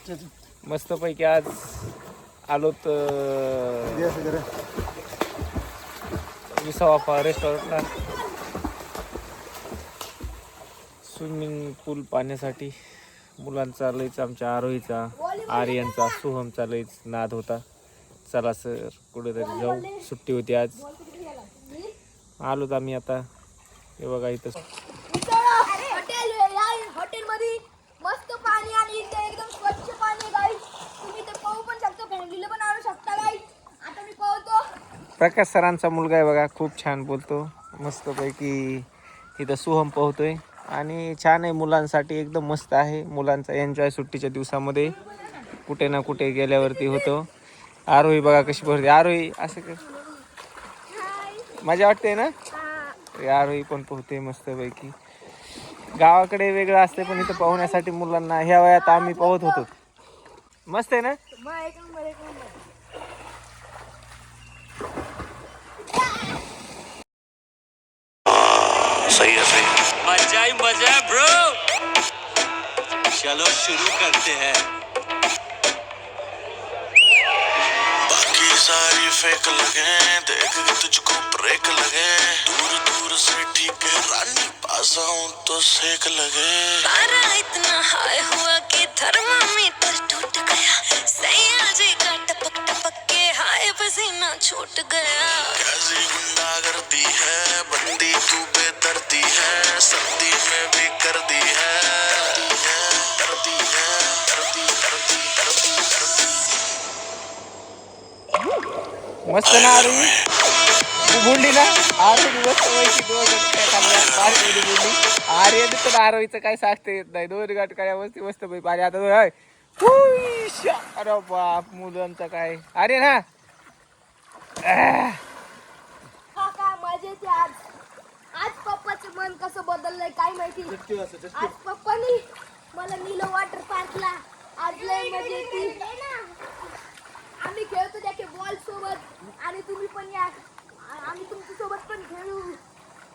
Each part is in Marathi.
मस्तपैकी आज आलोत विसावा रेस्टॉरंटला स्विमिंग पूल पाहण्यासाठी. मुलांचा लईच, आमच्या आरोहीचा, आर्यनचा, सोहमचा लईच नाद होता. चला सर कुठेतरी जाऊ, सुट्टी होती आज. आलोत आम्ही आता. हे बघा इथं हॉटेलमध्ये मस्त पाणी आणि एकदम स्वच्छ पाणी गाईस. तुम्ही ते पाहू पण शकता, फॅमिलीला पण आणू शकता गाईस. आता मी पाहतो प्रकाश सरांचा मुलगा आहे बघा, खूप छान बोलतो. मस्तपैकी इथं सोहम पोहतोय आणि छान आहे. मुलांसाठी एकदम मस्त आहे. मुलांचा एन्जॉय सुट्टीच्या दिवसामध्ये कुठे ना कुठे गेल्यावरती होतो. आरोही बघा कशी पोहते. आरोही असं का मजा वाटते ना. आरोही पण पोहते मस्तपैकी. गावाकडे वेगळं असते पण इथं पोहण्यासाठी मुलांना ह्या वयात आम्ही पोहत होतो. मस्त आहे ना. सही है मजा ही मजा है ब्रो. चलो शुरू करते हैं. बाकी सारी फेक लगे, देख के तुझको ब्रेक लगे. दूर दूर से ठीक है रानी, पास आऊं तो सेक लगे. पारा इतना हाई हुआ कि थर्मामीटर टूट गया. सैया जी का टपक टपक के हाय पसीना छूट गया. कैसी गुंडागर्दी है, बंदी तू बेदर्दी है. सर्दी में भी कर दी है. मस्त ना आरोही. तू बोलली ना आरोही मस्त पैकी 2 गटकाळ्या खाल्ल्या पाणीमध्ये बोलली. आर्यन तर आरोहीचं काय सांगता येत नाही. 2 गटकाळ्या मस्त पैकी पाणी. आता अरे बाप, मुलांचा काय. आर्यन हा काय मजेत आज. आज पप्पाचं मन कसं बदललंय काय माहिती. आज पप्पानी मला नेलं वॉटर पार्कला. आज लय मजा येते. आम्ही खेळतो त्या बॉल सोबत आणि तुम्ही पण या. आम्ही तुमच्या सोबत पण खेळू.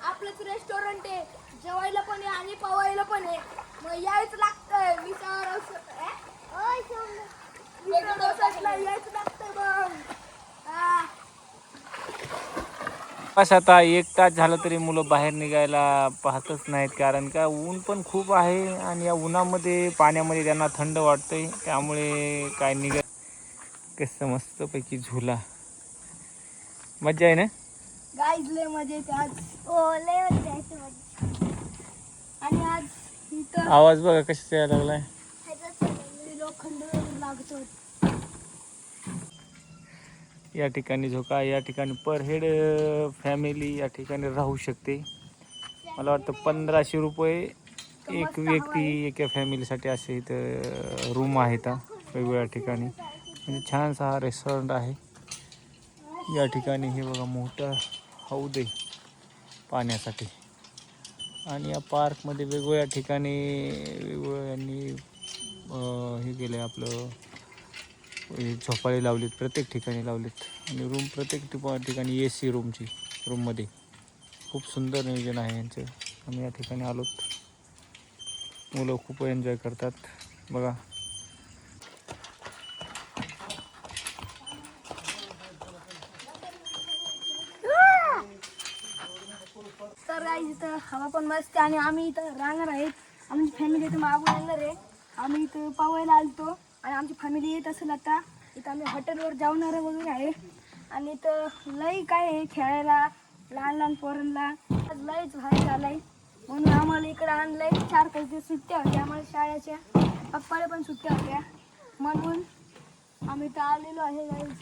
आपलंच रेस्टॉरंट आहे, जेवायला पण आहे आणि पवायला पण आहे. मग यायच लागतंय. यायच लागतंय मग. बस आता 1 तास झालं तरी मुलं बाहेर निघायला पाहतच नाहीत. कारण का ऊन पण खूप आहे आणि या उन्हामध्ये पाण्यामध्ये त्यांना थंड वाटतंय. त्यामुळे काय निघत. कसं मस्तपैकी झुला. मज्जा आहे ना गाईज. लय मजा येते आज. लय मजा येते. आणि आज इथं आवाज बघा कशाचा यायला लागलाय. लोखंड लागतो. या ठिकाणी झोका. या ठिकाणी पर हेड फॅमिली या ठिकाणी राहू शकते. मला वाटतं 1500 रुपये एक व्यक्ती एका फॅमिलीसाठी असे इथं रूम आहेत वेगवेगळ्या ठिकाणी. म्हणजे छानसा हा रेस्टॉरंट आहे. या ठिकाणी हे बघा मोठं हौद आहे पाण्यासाठी. आणि या पार्कमध्ये वेगवेगळ्या ठिकाणी वेगवेगळ्यांनी हे केलं आहे आपलं झोपाळी लावलीत. प्रत्येक ठिकाणी लावलीत. आणि रूम प्रत्येक ठिकाणी AC रूममध्ये खूप सुंदर नियोजन आहे यांचं. आम्ही या ठिकाणी आलोत. मुलं खूप एन्जॉय करतात बघा. तर गाईज इथं हवा पण मस्त आणि आम्ही इथं राहणार आहेत. आमची फॅमिली इथं मागून येणार आहे. आम्ही इथं पावायला आलतो आणि आमची फॅमिली येत असेल आता. इथं आम्ही हॉटेलवर जाणार वगैरे आहे. आणि इथं लई काय आहे खेळायला लहान लहान पोरांना. आज लईच भारी झालंय म्हणून आम्हाला इकडं आणलंय. 4-5 दिवस सुट्ट्या होत्या आम्हाला शाळेच्या. पप्पाला पण सुट्ट्या होत्या म्हणून आम्ही इथं आलेलो आहे गाईज.